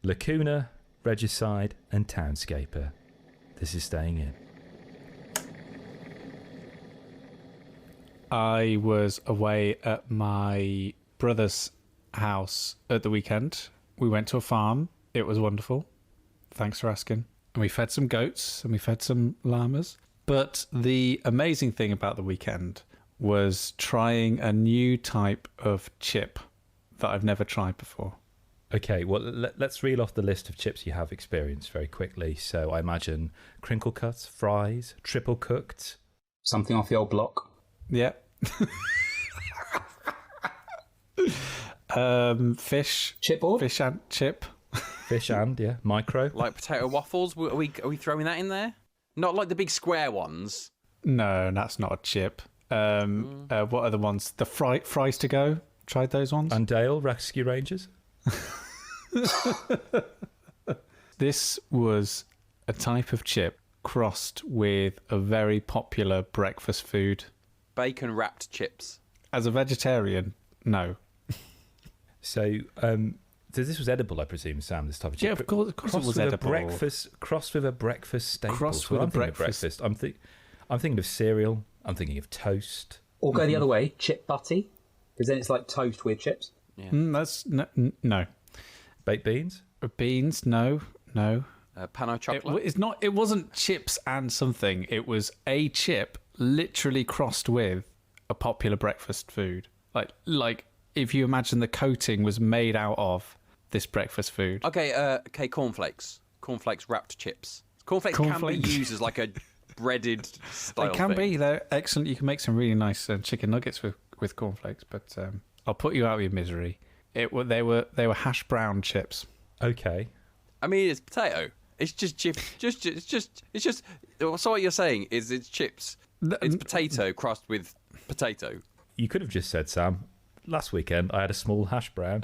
Lacuna, Regicide, and Townscaper. This is Staying In. I was away at my brother's house at the weekend. We went to a farm. It was wonderful. Thanks for asking. And we fed some goats and we fed some llamas. But the amazing thing about the weekend was trying a new type of chip that I've never tried before. Okay, well, let's reel off the list of chips you have experienced very quickly. So I imagine crinkle cuts, fries, triple cooked. Something off the old block. Yeah. Fish. Chipboard? Fish and chip. Fish and, yeah, micro. Like potato waffles? Are we throwing that in there? Not like the big square ones. No, that's not a chip. What are the ones? The fries to go? Tried those ones? And Dale, Rescue Rangers. This was a type of chip crossed with a very popular breakfast food. Bacon wrapped chips. As a vegetarian, no. So, this was edible, I presume, Sam, this type of chip. Yeah, of course it was edible. Crossed with a breakfast staple. Crossed with a breakfast. I'm thinking of cereal. I'm thinking of toast. Or go the other way, chip butty, because then it's like toast with chips. Yeah. That's no. Baked beans? Beans? No. Pan chocolate? It wasn't chips and something. It was a chip literally crossed with a popular breakfast food. Like if you imagine the coating was made out of this breakfast food. Okay, cornflakes. Cornflakes wrapped chips. Cornflakes can be used as like a breaded style They can thing. be. They're excellent. You can make some really nice chicken nuggets with cornflakes. But I'll put you out of your misery. They were hash brown chips. Okay. I mean, it's potato. It's just chips. It's just. So what you're saying is it's chips. It's potato crossed with potato. You could have just said, Sam, last weekend I had a small hash brown.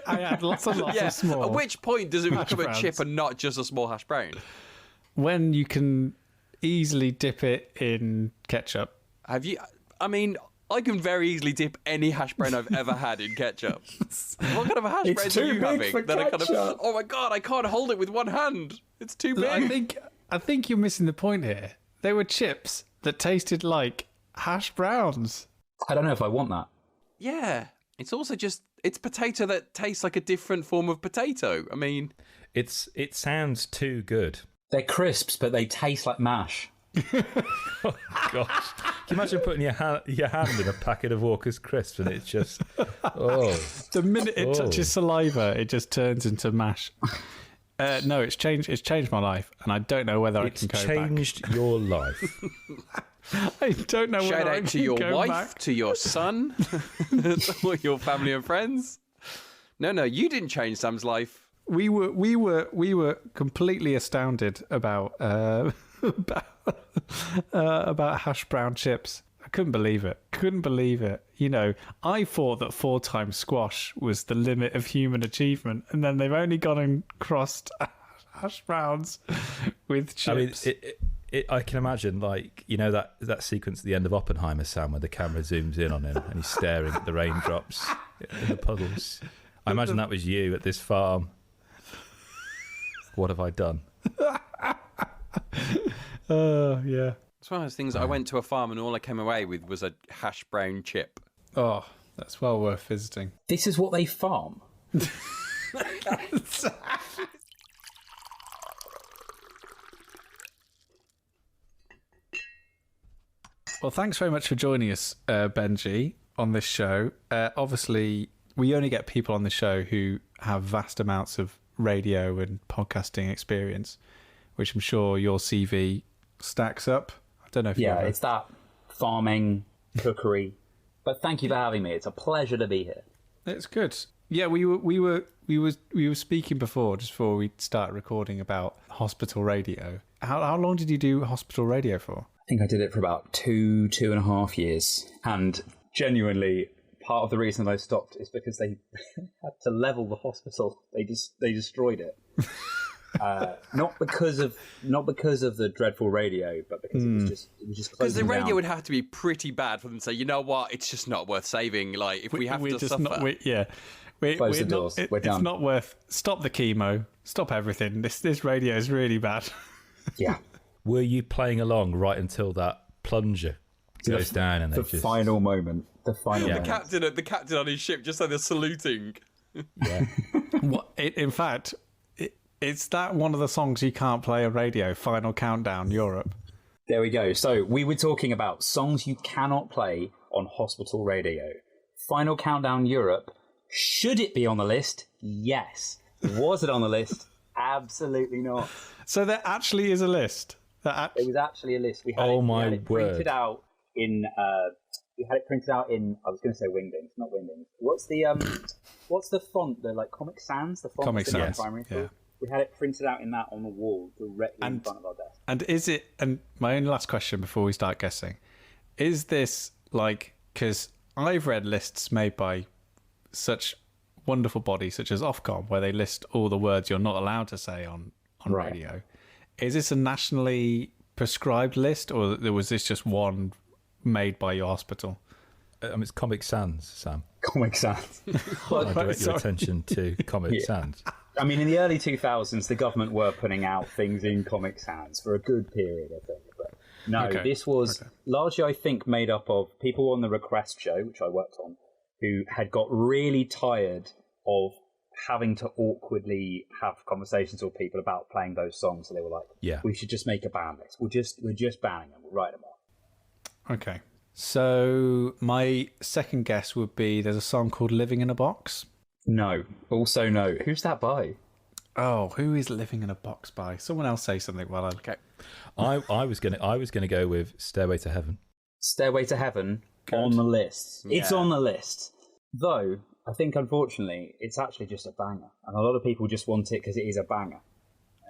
I had lots of small. At which point does it become browns. a chip and not just a small hash brown? When you can easily dip it in ketchup. Have you? I mean, I can very easily dip any hash brown I've ever had in ketchup. What kind of a hash It's brown too are you big having? for That I kind of, ketchup. oh my god, I can't hold it with one hand. It's too big. I think you're missing the point here. They were chips that tasted like hash browns. I don't know if I want that. Yeah, it's also just it's potato that tastes like a different form of potato. I mean, It sounds too good. They're crisps, but they taste like mash. Oh, gosh. Can you imagine putting your hand in a packet of Walker's crisps and it's just, oh. The minute it touches saliva, it just turns into mash. No, it's changed my life, and I don't know whether I can go back. It's changed your life. I don't know shout whether I out to can your go wife, back. to your son, to your family and friends. No, you didn't change Sam's life. We were completely astounded about about hash brown chips. I couldn't believe it. You know, I thought that 4 times squash was the limit of human achievement, and then they've only gone and crossed hash browns with chips. I mean, I can imagine, like, you know, that sequence at the end of Oppenheimer, Sam, where the camera zooms in on him and he's staring at the raindrops in the puddles. I imagine that was you at this farm. What have I done? Yeah. It's one of those things. I went to a farm and all I came away with was a hash brown chip. Oh, that's well worth visiting. This is what they farm. Well, thanks very much for joining us, Benji, on this show. Obviously, we only get people on the show who have vast amounts of radio and podcasting experience, which I'm sure your CV stacks up. I don't know if it's that farming, cookery. But thank you for having me. It's a pleasure to be here. It's good. Yeah, we were speaking just before we started recording about hospital radio. How long did you do hospital radio for? I think I did it for about 2.5 years. And genuinely, part of the reason I stopped is because they had to level the hospital. They destroyed it. Not because of the dreadful radio, but because it was just Because the closing radio down. would have to be pretty bad for them to say, you know what, it's just not worth saving. Like if we have to suffer. Close the doors. We're done. It's not worth. Stop the chemo. Stop everything. This radio is really bad. Yeah. Were you playing along right until that plunger goes down and the they just... final moment. The final moment. The captain on his ship, just like they're saluting. Yeah. In fact, it's that one of the songs you can't play on radio. Final Countdown Europe. There we go. So we were talking about songs you cannot play on hospital radio. Final Countdown Europe. Should it be on the list? Yes. Was it on the list? Absolutely not. So there actually is a list. There was actually a list. We had it printed out in. We had it printed out in. I was going to say Wingdings, not Wingdings. What's the font? The like Comic Sans. The font Comic Sans. Primary school. Yeah. We had it printed out in that on the wall directly in front of our desk. And is it? And my only last question before we start guessing, is this like, because I've read lists made by such wonderful bodies such as Ofcom where they list all the words you're not allowed to say on radio. Is this a nationally prescribed list, or was this just one made by your hospital? It's Comic Sans, Sam. Comic Sans. I direct your attention to Comic Sans. I mean, in the early 2000s, the government were putting out things in Comic Sans for a good period, I think. But no, this was largely, I think, made up of people on the Request show, which I worked on, who had got really tired of having to awkwardly have conversations with people about playing those songs. So they were like, we should just make a ban list. We're just banning them. We'll write them off. Okay. So my second guess would be there's a song called Living in a Box. No. Also no. Who's that by? Oh, who is Living in a Box by? Someone else say something while I... Okay. I was gonna go with Stairway to Heaven. Stairway to Heaven on the list. Yeah. It's on the list. Though, I think unfortunately, it's actually just a banger. And a lot of people just want it because it is a banger.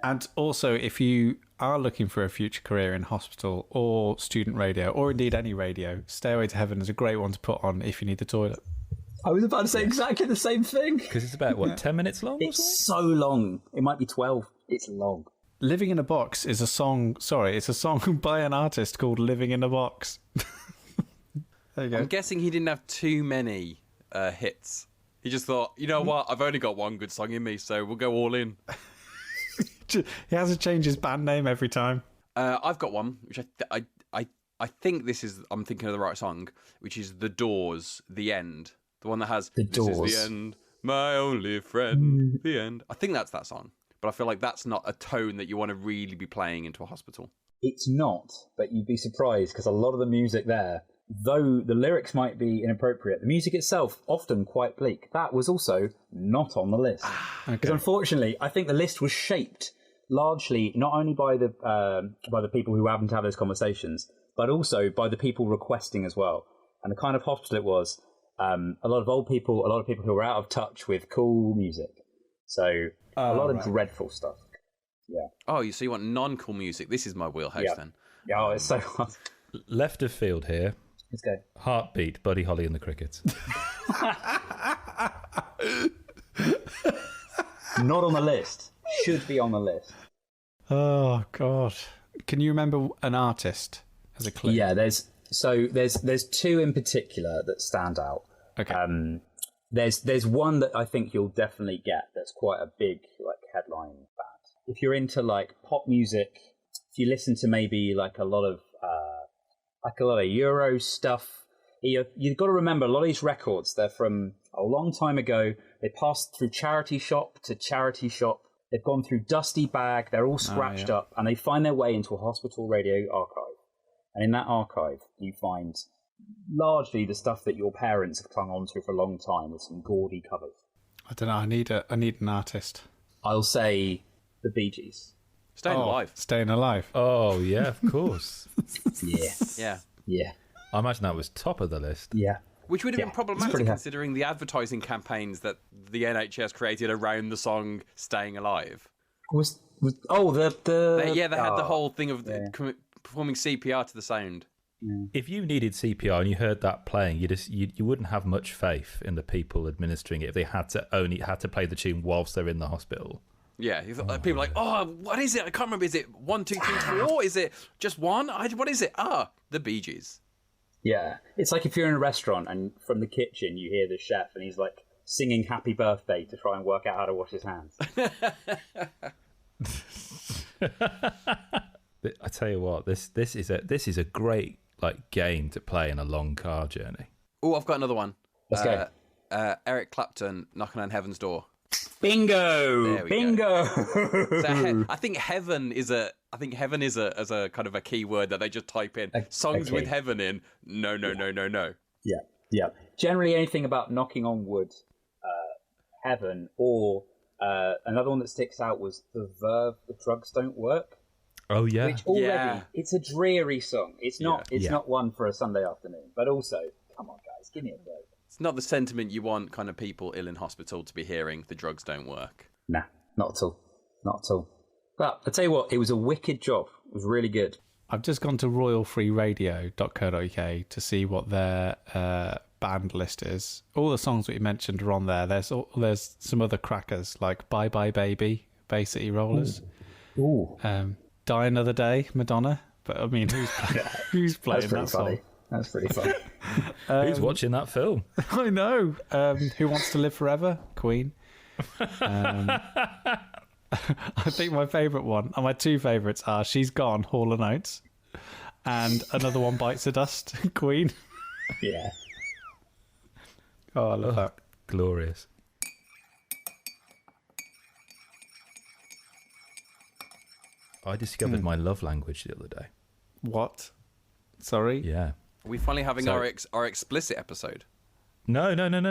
And also, if you are looking for a future career in hospital or student radio, or indeed any radio, Stairway to Heaven is a great one to put on if you need the toilet. I was about to say exactly the same thing. Because it's about, 10 minutes long? It's so long. It might be 12. It's long. Living in a Box is a song... Sorry, it's a song by an artist called Living in a Box. There you go. I'm guessing he didn't have too many hits. He just thought, you know what? I've only got one good song in me, so we'll go all in. He has to change his band name every time. I've got one, which I think this is... I'm thinking of the right song, which is The Doors, The End. The one that has... The Doors. This is the end, my only friend, the end. I think that's that song. But I feel like that's not a tone that you want to really be playing into a hospital. It's not, but you'd be surprised because a lot of the music there, though the lyrics might be inappropriate, the music itself often quite bleak. That was also not on the list. Because unfortunately, I think the list was shaped largely not only by the people who happened to have those conversations, but also by the people requesting as well. And the kind of hospital it was, a lot of old people, a lot of people who were out of touch with cool music. So a lot of dreadful stuff. Yeah. Oh, so you want non-cool music? This is my wheelhouse then. Yeah, oh, it's so hard. Left of field here. Let's go. Heartbeat, Buddy Holly and the Crickets. Not on the list. Should be on the list. Oh, God. Can you remember an artist as a clue? Yeah, there's two in particular that stand out. Okay. There's one that I think you'll definitely get that's quite a big headline band. If you're into pop music, if you listen to maybe a lot of Euro stuff, you've got to remember a lot of these records, they're from a long time ago. They passed through charity shop to charity shop. They've gone through dusty bag. They're all scratched up, and they find their way into a hospital radio archive. And in that archive, you find largely the stuff that your parents have clung on to for a long time with some gaudy covers. I don't know. I need an artist. I'll say the Bee Gees. Staying Alive. Staying Alive. Oh, yeah, of course. Yeah. Yeah. I imagine that was top of the list. Yeah. Which would have been problematic considering the advertising campaigns that the NHS created around the song Staying Alive. They had the whole thing of performing CPR to the sound. If you needed CPR and you heard that playing, you wouldn't have much faith in the people administering it if they had to play the tune whilst they're in the hospital. Yeah, people are like, oh, what is it? I can't remember. Is it 1, 2, 3, 4? Is it just one? What is it? The Bee Gees. Yeah, it's like if you're in a restaurant and from the kitchen you hear the chef and he's singing Happy Birthday to try and work out how to wash his hands. I tell you what, this is a great game to play in a long car journey. Oh, I've got another one. Let's go. Eric Clapton knocking on heaven's door. Bingo! Bingo! So I think heaven is a as a kind of a key word that they just type in. Songs with heaven in. No. Yeah. Generally, anything about knocking on wood, heaven, or another one that sticks out was the verb "the drugs don't work." Oh yeah. Which already it's a dreary song. It's not. It's not one for a Sunday afternoon. But also, come on, guys, give me a break. It's not the sentiment you want kind of people ill in hospital to be hearing. The drugs don't work. Nah, not at all. Not at all. But I tell you what, it was a wicked job. It was really good. I've just gone to royalfreeradio.co.uk to see what their band list is. All the songs that you mentioned are on there. There's some other crackers like Bye Bye Baby, Bay City Rollers. Ooh. Die Another Day, Madonna. But I mean, who's playing that song? That's pretty funny. Who's watching that film? I know. Who Wants to Live Forever? Queen. I think my favourite one, and my two favourites are She's Gone, Hall & Oates, and Another One Bites the Dust, Queen. Yeah. Oh, I love that. Glorious. I discovered my love language the other day. What? Sorry? Yeah. Are we finally having our explicit episode? No. I don't mean,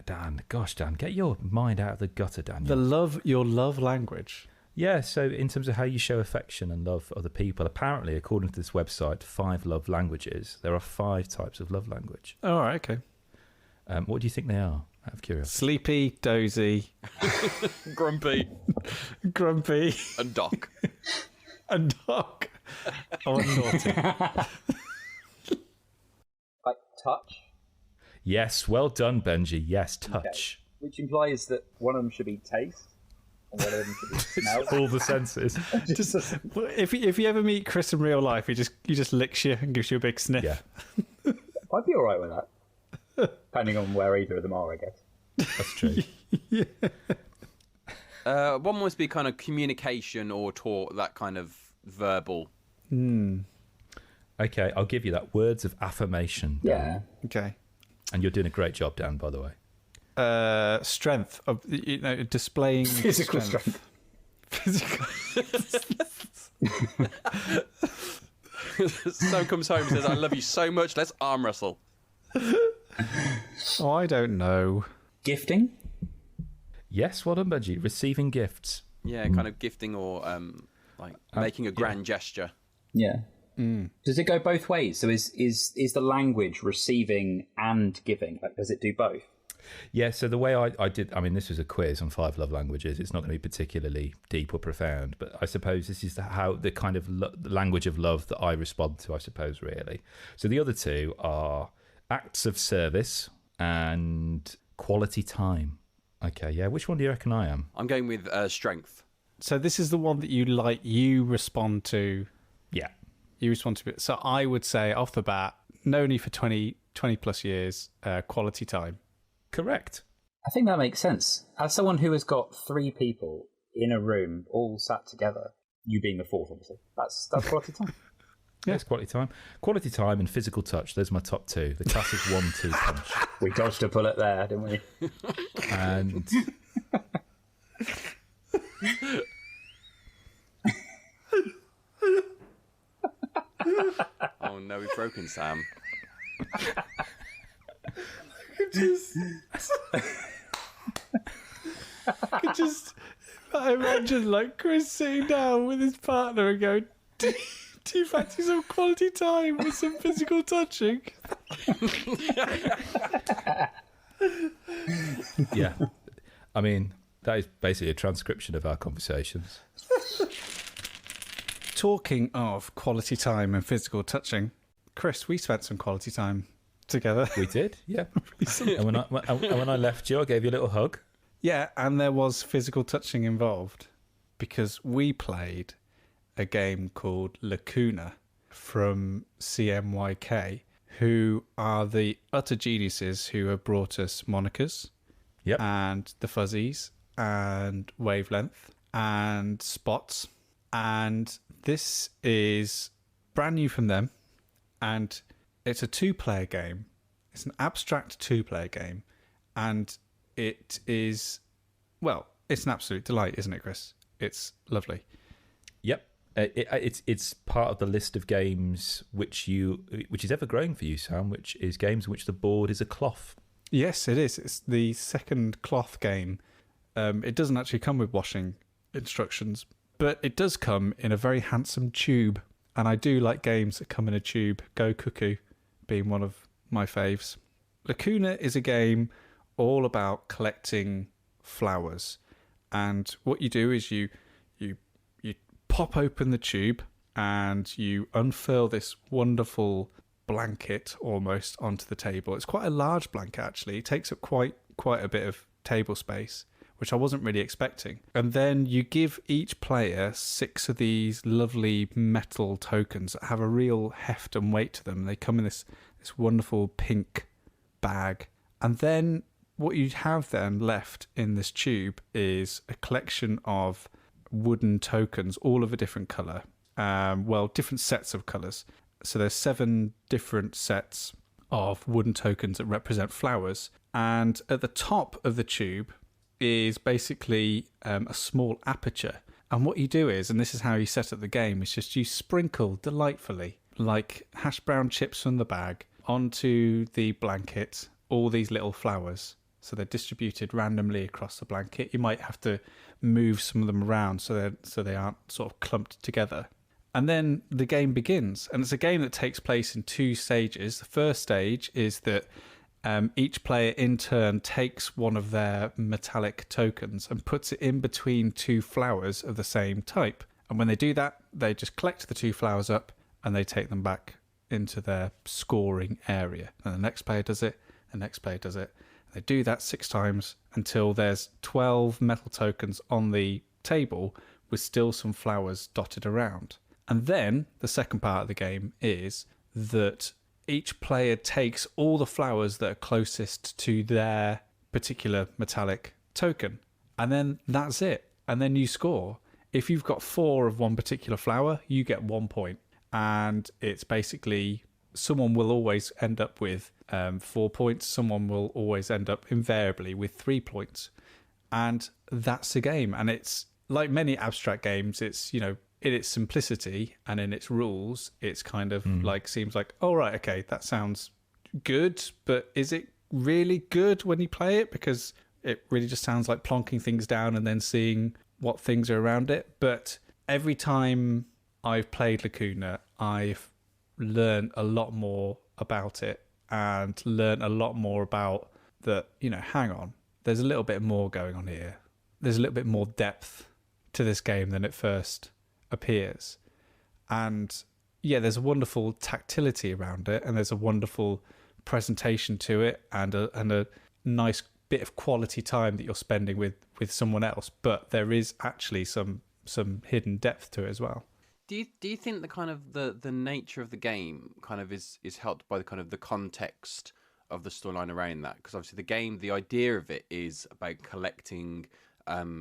Dan, gosh, Dan, get your mind out of the gutter, Dan. Your love language. Yeah, so in terms of how you show affection and love for other people, apparently, according to this website, 5 love languages, there are 5 types of love language. All right, okay. What do you think they are, out of curiosity? Sleepy, dozy. Grumpy. And Doc. And Doc. Oh, and naughty. Like touch? Yes, well done, Benji. Yes, touch. Okay. Which implies that one of them should be taste, and one of them should be smell. All the senses. If you ever meet Kris in real life, he just licks you and gives you a big sniff. Yeah. I'd be all right with that. Depending on where either of them are, I guess. That's true. Yeah. One must be kind of communication or talk, that kind of verbal. Okay, I'll give you that. Words of affirmation. Dan. Yeah. Okay. And you're doing a great job, Dan, by the way. Strength of displaying Physical strength. Physical. Sam comes home and says, "I love you so much. Let's arm wrestle." Oh, I don't know. Gifting? Yes, well done, Benji. Receiving gifts. Yeah, kind of gifting or making a grand gesture. Yeah. Does it go both ways? So is the language receiving and giving? Like, does it do both? Yeah, so the way I did, I mean, this was a quiz on 5 love languages. It's not going to be particularly deep or profound, but I suppose this is how the kind of the language of love that I respond to, I suppose, really. So the other 2 are acts of service and quality time. Okay, yeah. Which one do you reckon I am? I'm going with strength. So this is the one that you respond to. Yeah. You respond to it. So I would say off the bat, known you for 20 plus years, quality time. Correct. I think that makes sense. As someone who has got 3 people in a room all sat together, you being the 4th, obviously, that's quality time. Yeah, it's quality time. Quality time and physical touch. Those are my top 2. The classic 1-2 punch. We dodged a bullet there, didn't we? And Oh no, we've broken Sam. I imagine like Kris sitting down with his partner and going, do you fancy some quality time with some physical touching? yeah, I mean, that is basically a transcription of our conversations. Talking of quality time and physical touching, Kris, we spent some quality time together. We did, yeah. And when I left you, I gave you a little hug. Yeah, and there was physical touching involved because we played a game called Lacuna from CMYK, who are the utter geniuses who have brought us monikers. Yep. and the fuzzies and wavelength and spots. And this is brand new from them. And it's a 2-player game. It's an abstract 2-player game. And it is, well, it's an absolute delight, isn't it, Kris? It's lovely. Yep. It's part of the list of games which is ever growing for you, Sam, which is games in which the board is a cloth. Yes, it is. It's the second cloth game. It doesn't actually come with washing instructions, but it does come in a very handsome tube. And I do like games that come in a tube. Go Cuckoo being one of my faves. Lacuna is a game all about collecting flowers. And what you do is you pop open the tube and you unfurl this wonderful blanket almost onto the table. It's quite a large blanket, actually. It takes up quite a bit of table space, which I wasn't really expecting. And then you give each player 6 of these lovely metal tokens that have a real heft and weight to them. They come in this wonderful pink bag. And then what you have then left in this tube is a collection of wooden tokens, all of a different colour. Different sets of colours. So there's 7 different sets of wooden tokens that represent flowers. And at the top of the tube is basically a small aperture. And what you do is, and this is how you set up the game, is just you sprinkle delightfully, like hash brown chips from the bag, onto the blanket, all these little flowers. So they're distributed randomly across the blanket. You might have to move some of them around so they aren't sort of clumped together. And then the game begins. And it's a game that takes place in 2 stages. The first stage is that each player in turn takes one of their metallic tokens and puts it in between 2 flowers of the same type. And when they do that, they just collect the 2 flowers up and they take them back into their scoring area. And the next player does it, the next player does it. They do that 6 times until there's 12 metal tokens on the table with still some flowers dotted around. And then the second part of the game is that each player takes all the flowers that are closest to their particular metallic token. And then that's it. And then you score. If you've got 4 of one particular flower, you get 1 point. And it's basically someone will always end up with 4 points. Someone will always end up invariably with 3 points. And that's the game. And it's like many abstract games, it's, in its simplicity and in its rules, it's kind of seems like, oh, right, okay, that sounds good. But is it really good when you play it? Because it really just sounds like plonking things down and then seeing what things are around it. But every time I've played Lacuna, I've learned a lot more about it and learn a lot more about that, hang on, there's a little bit more going on here. There's a little bit more depth to this game than it first appears. And yeah, there's a wonderful tactility around it and there's a wonderful presentation to it and a nice bit of quality time that you're spending with someone else. But there is actually some hidden depth to it as well. Do you think the kind of the nature of the game kind of is helped by the kind of the context of the storyline around that? Because obviously the idea of it is about collecting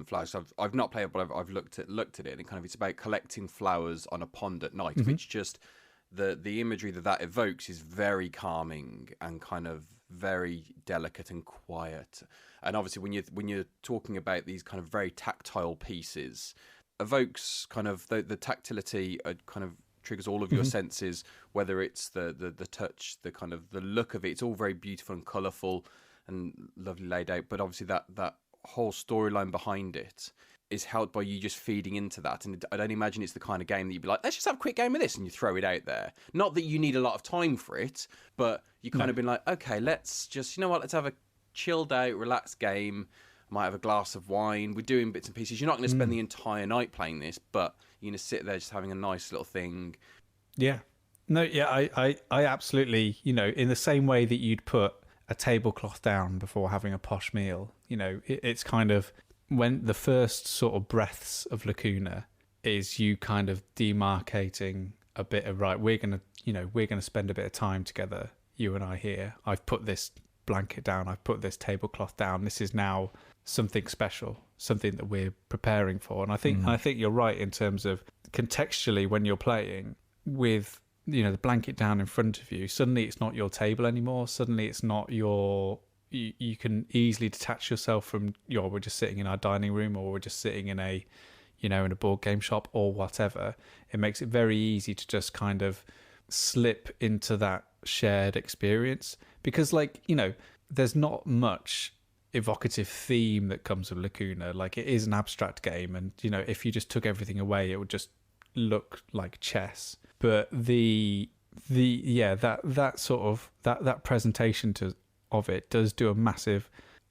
flowers. So I've not played it, but I've looked at it, and it's about collecting flowers on a pond at night, which just the imagery that evokes is very calming and kind of very delicate and quiet. And obviously when you're talking about these kind of very tactile pieces, evokes kind of the tactility, kind of triggers all of your senses, whether it's the touch, the kind of the look of it. It's all very beautiful and colourful and lovely laid out, but obviously that whole storyline behind it is held by you just feeding into that. And I don't imagine it's the kind of game that you'd be like, let's just have a quick game of this, and you throw it out there. Not that you need a lot of time for it, but you kind of been like, okay, let's just, let's have a chilled out, relaxed game. Might have a glass of wine. We're doing bits and pieces. You're not going to spend the entire night playing this, but you're going to sit there just having a nice little thing. Yeah. No, yeah, I absolutely, in the same way that you'd put a tablecloth down before having a posh meal, it's kind of when the first sort of breaths of Lacuna is you kind of demarcating a bit of, right, we're going to spend a bit of time together, you and I here. I've put this blanket down, I've put this tablecloth down, this is now something special, something that we're preparing for. And I think you're right in terms of contextually when you're playing with, you know, the blanket down in front of you, suddenly it's not your table anymore. Suddenly it's not you can easily detach yourself from, we're just sitting in our dining room, or we're just sitting in a, in a board game shop or whatever. It makes it very easy to just kind of slip into that shared experience, because there's not much evocative theme that comes with Lacuna. Like, it is an abstract game, and if you just took everything away, it would just look like chess. But that presentation of it does do a massive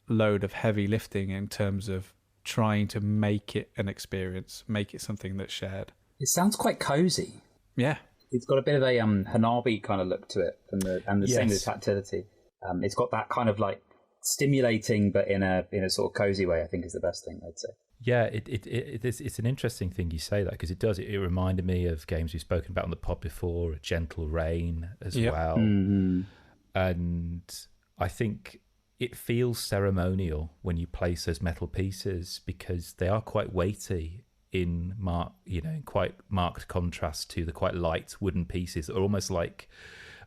load of heavy lifting in terms of trying to make it an experience, make it something that's shared. It sounds quite cozy. Yeah, it's got a bit of a Hanabi kind of look to it, and the same with tactility. It's got that kind of like stimulating, but in a sort of cozy way, I think is the best thing I'd say. Yeah, it's an interesting thing you say that, because it reminded me of games we've spoken about on the pod before, A Gentle Rain as well. Mm-hmm. And I think it feels ceremonial when you place those metal pieces, because they are quite weighty in quite marked contrast to the quite light wooden pieces that are almost like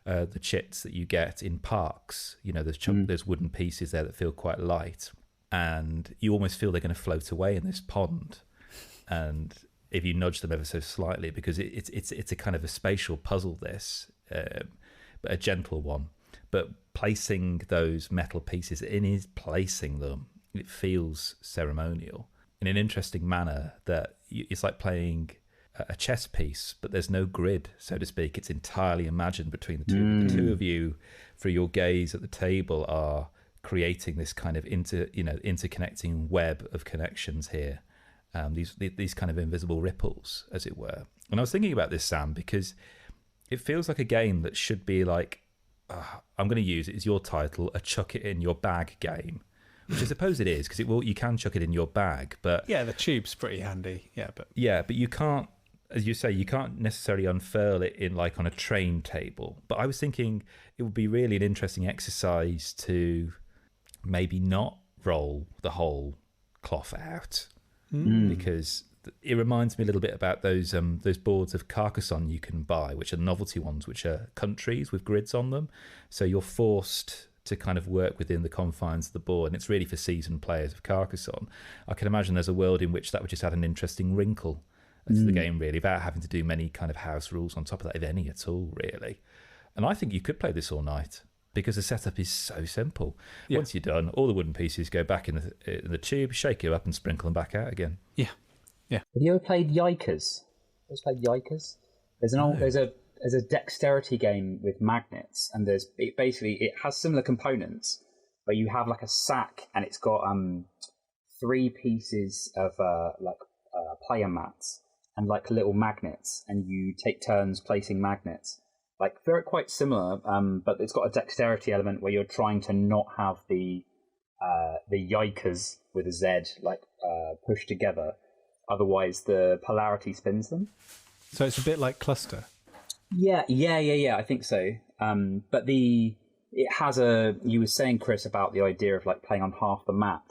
the chits that you get in parks. There's wooden pieces there that feel quite light, and you almost feel they're going to float away in this pond. And if you nudge them ever so slightly, because it's a kind of a spatial puzzle, but a gentle one. But placing those metal pieces placing them, it feels ceremonial in an interesting manner, that it's like playing a chess piece, but there's no grid, so to speak. It's entirely imagined between the two. The two of you, through your gaze at the table, are creating this kind of interconnecting web of connections here. These kind of invisible ripples, as it were. And I was thinking about this, Sam, because it feels like a game that should be like, I'm going to use it as your title, a chuck it in your bag game, which I suppose it is, because you can chuck it in your bag, but yeah, the tube's pretty handy. But you can't, as you say, you can't necessarily unfurl it in like on a train table. But I was thinking it would be really an interesting exercise to maybe not roll the whole cloth out, because it reminds me a little bit about those boards of Carcassonne you can buy, which are novelty ones, which are countries with grids on them. So you're forced to kind of work within the confines of the board, and it's really for seasoned players of Carcassonne. I can imagine there's a world in which that would just add an interesting wrinkle to the game, really, without having to do many kind of house rules on top of that, if any at all, really. And I think you could play this all night, because the setup is so simple. Yeah. Once you're done, all the wooden pieces go back in the tube, shake it up and sprinkle them back out again. Yeah. Have you ever played Yikers? There's a dexterity game with magnets, and it has similar components, but you have like a sack, and it's got 3 pieces of player mats and like little magnets, and you take turns placing magnets. Like, they're quite similar, but it's got a dexterity element where you're trying to not have the Yikers with a Z pushed together. Otherwise, the polarity spins them. So it's a bit like Cluster. Yeah. I think so. But it has you were saying, Kris, about the idea of like playing on half the mat,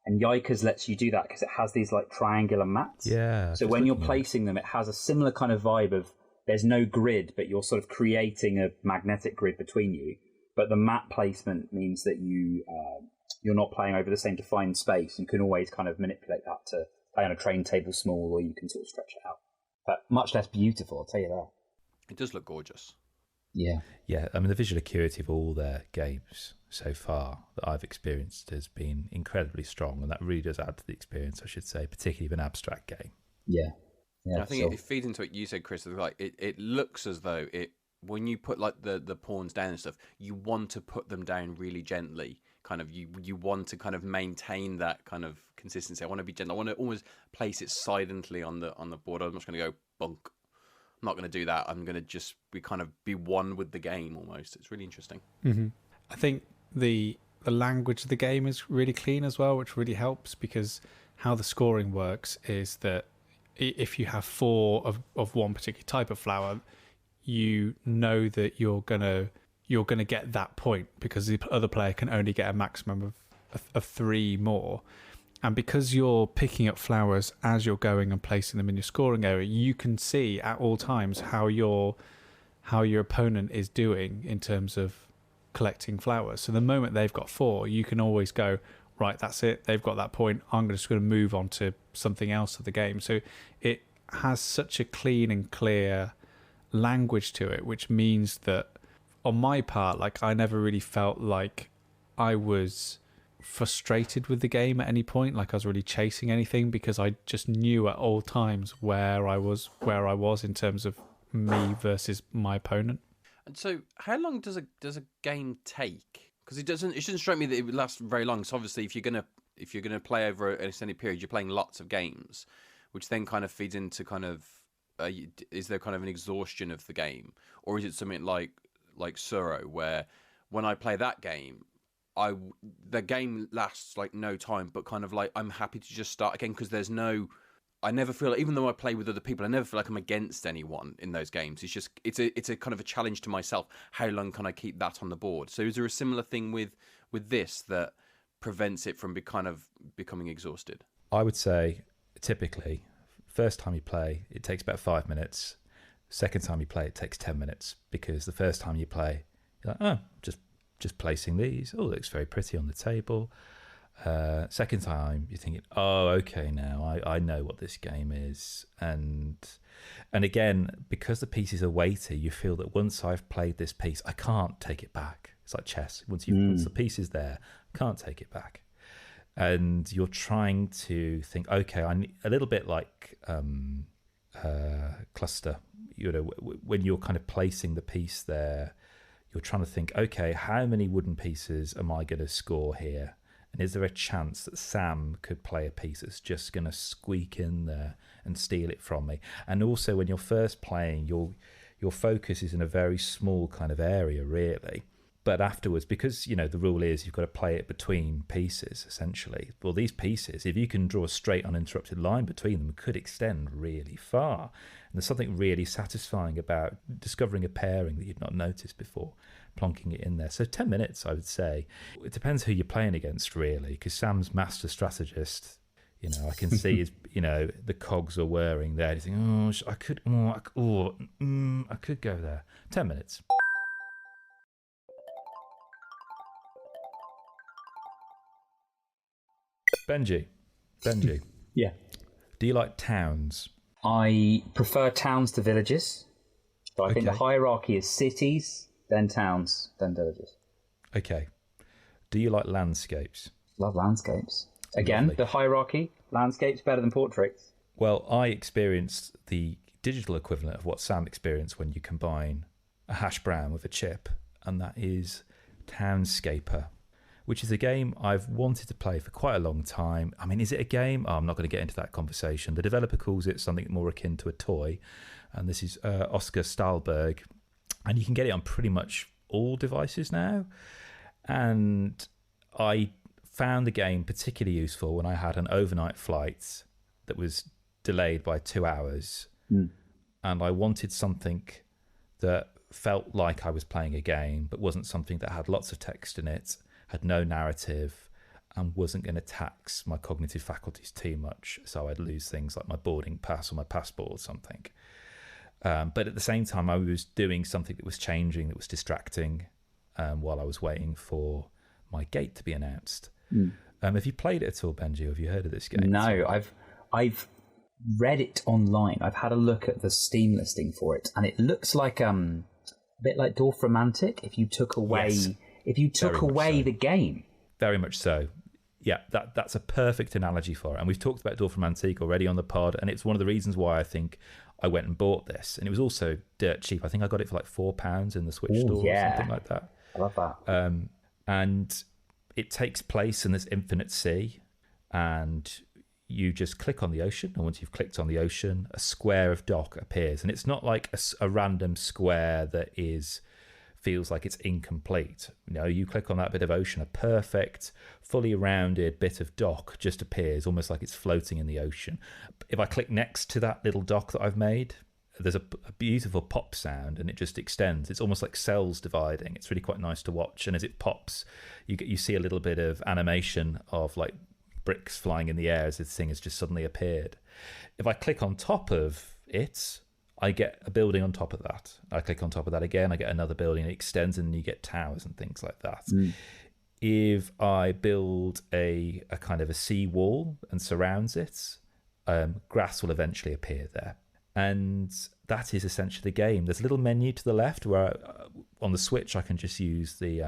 and Yikers lets you do that because it has these like triangular mats. Yeah. So when you're placing them, it has a similar kind of vibe of there's no grid, but you're sort of creating a magnetic grid between you. But the mat placement means that you're not playing over the same defined space. You can always kind of manipulate that to play on a train table small, or you can sort of stretch it out. But much less beautiful, I'll tell you that. It does look gorgeous. Yeah. I mean, the visual acuity of all their games so far that I've experienced has been incredibly strong, and that really does add to the experience, I should say, particularly of an abstract game. Yeah. I think it feeds into what you said, Kris. Like it looks as though when you put like the pawns down and stuff, you want to put them down really gently. Kind of you want to kind of maintain that kind of consistency. I want to be gentle. I want to almost place it silently on the board. I'm not going to go bunk. I'm not going to do that. I'm going to just be one with the game almost. It's really interesting. Mm-hmm. I think the language of the game is really clean as well, which really helps, because how the scoring works is that if you have 4 of one particular type of flower, you know that you're going to you're going to get that point because the other player can only get a maximum of 3 more. And because you're picking up flowers as you're going and placing them in your scoring area, you can see at all times how your opponent is doing in terms of collecting flowers. So the moment they've got 4, you can always go, right, that's it. They've got that point. I'm just going to move on to something else of the game. So it has such a clean and clear language to it, which means that on my part, like, I never really felt like I was frustrated with the game at any point, like I was really chasing anything, because I just knew at all times where I was in terms of me versus my opponent. And so, how long does a game take? Because it shouldn't strike me that it would last very long. So obviously, if you're gonna play over an extended period, you're playing lots of games, which then kind of feeds into kind of is there kind of an exhaustion of the game, or is it something like Suro, where when I play that game, the game lasts like no time, but kind of like I'm happy to just start again, because I never feel like, even though I play with other people, I never feel like I'm against anyone in those games. It's just it's a kind of a challenge to myself. How long can I keep that on the board? So is there a similar thing with this that prevents it from becoming exhausted? I would say typically first time you play it takes about 5 minutes. Second time you play it takes 10 minutes, because the first time you play you're like, oh, just placing these. Oh, it looks very pretty on the table. Second time you're thinking, oh, okay, now I know what this game is. And again, because the pieces are weighty, you feel that once I've played this piece, I can't take it back. It's like chess. Once the piece is there, I can't take it back. And you're trying to think, okay, I need a little bit like cluster. You know, when you're kind of placing the piece there, you're trying to think, okay, how many wooden pieces am I going to score here? And is there a chance that Sam could play a piece that's just going to squeak in there and steal it from me? And also, when you're first playing, your focus is in a very small kind of area, really. But afterwards, because, you know, the rule is you've got to play it between pieces, essentially. Well, these pieces, if you can draw a straight uninterrupted line between them, could extend really far. And there's something really satisfying about discovering a pairing that you'd not noticed before, plonking it in there. So 10 minutes, I would say. It depends who you're playing against, really, because Sam's master strategist, you know, I can see his, you know, the cogs are whirring there. He's thinking, I could go there. 10 minutes. Benji. Yeah. Do you like towns? I prefer towns to villages. So I think the hierarchy is cities, then towns, then villages. Okay. Do you like landscapes? Love landscapes. Again, lovely. The hierarchy, landscapes better than portraits. Well, I experienced the digital equivalent of what Sam experienced when you combine a hash brown with a chip, and that is Townscaper, which is a game I've wanted to play for quite a long time. I mean, is it a game? Oh, I'm not going to get into that conversation. The developer calls it something more akin to a toy, and this is Oskar Stålberg, and you can get it on pretty much all devices now. And I found the game particularly useful when I had an overnight flight that was delayed by 2 hours, and I wanted something that felt like I was playing a game, but wasn't something that had lots of text in it, had no narrative, and wasn't going to tax my cognitive faculties too much, so I'd lose things like my boarding pass or my passport or something. But at the same time, I was doing something that was changing, that was distracting, while I was waiting for my gate to be announced. Have you played it at all, Benji? Have you heard of this game? No, I've read it online. I've had a look at the Steam listing for it, and it looks like a bit like Dorf Romantic if you took away... Yes. If you took away the game. Very much so. Yeah, that's a perfect analogy for it. And we've talked about Dorf Romantique already on the pod, and it's one of the reasons why I think I went and bought this. And it was also dirt cheap. I think I got it for like £4 in the Switch store or something like that. I love that. And it takes place in this infinite sea, and you just click on the ocean, and once you've clicked on the ocean, a square of dock appears. And it's not like a random square that feels like it's incomplete. You know, you click on that bit of ocean, a perfect, fully rounded bit of dock just appears, almost like it's floating in the ocean. If I click next to that little dock that I've made, there's a beautiful pop sound, and it just extends. It's almost like cells dividing. It's really quite nice to watch. And as it pops, you see a little bit of animation of like bricks flying in the air as this thing has just suddenly appeared. If I click on top of it, I get a building on top of that. I click on top of that again, I get another building. It extends, and you get towers and things like that. If I build a kind of a sea wall and surrounds it, grass will eventually appear there. And that is essentially the game. There's a little menu to the left where on the Switch I can just use the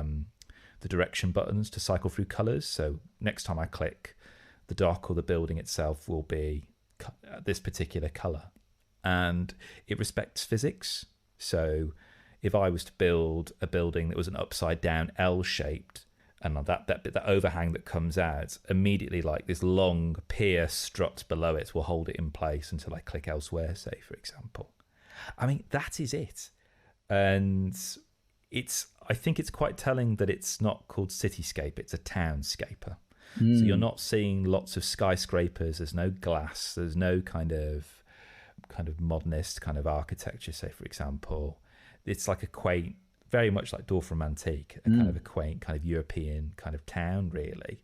direction buttons to cycle through colours. So next time I click, the dock or the building itself will be this particular colour. And it respects physics. So if I was to build a building that was an upside down L-shaped, and that overhang that comes out, immediately like this long pier strut below it will hold it in place until I click elsewhere, say, for example. I mean, that is it. And I think it's quite telling that it's not called Cityscape, it's a Townscaper. So you're not seeing lots of skyscrapers, there's no glass, there's no kind of modernist kind of architecture, say, for example. It's like a quaint, very much like Dorfram Antique, a kind of a quaint kind of European kind of town, really.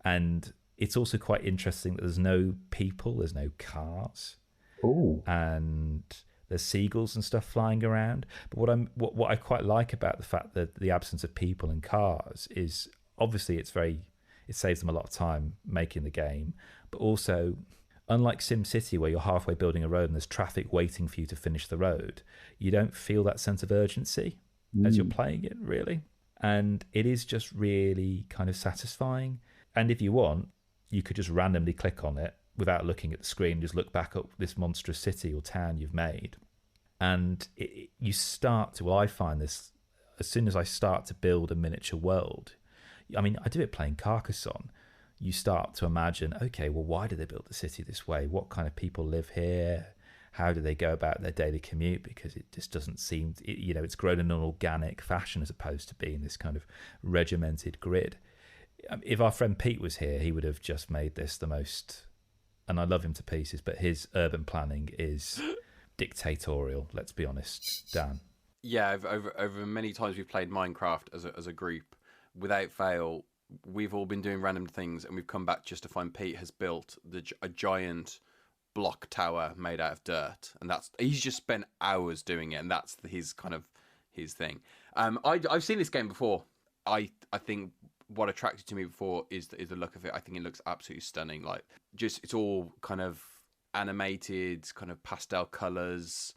And it's also quite interesting that there's no people, there's no cars. Ooh. And there's seagulls and stuff flying around. But what I quite like about the fact that the absence of people and cars is obviously it saves them a lot of time making the game, but also, unlike SimCity, where you're halfway building a road and there's traffic waiting for you to finish the road, you don't feel that sense of urgency as you're playing it, really. And it is just really kind of satisfying. And if you want, you could just randomly click on it without looking at the screen, just look back up this monstrous city or town you've made. And you start to, well, I find this, as soon as I start to build a miniature world, I mean, I do it playing Carcassonne, you start to imagine, okay, well, why do they build the city this way? What kind of people live here? How do they go about their daily commute? Because it just doesn't seem, it's grown in an organic fashion as opposed to being this kind of regimented grid. If our friend Pete was here, he would have just made this the most, and I love him to pieces, but his urban planning is dictatorial, let's be honest. Dan? Yeah, over many times we've played Minecraft as a group, without fail, we've all been doing random things, and we've come back just to find Pete has built a giant block tower made out of dirt, and he's just spent hours doing it, and that's his thing. I've seen this game before. I think what attracted to me before is the look of it. I think it looks absolutely stunning. Like, just it's all kind of animated, kind of pastel colors,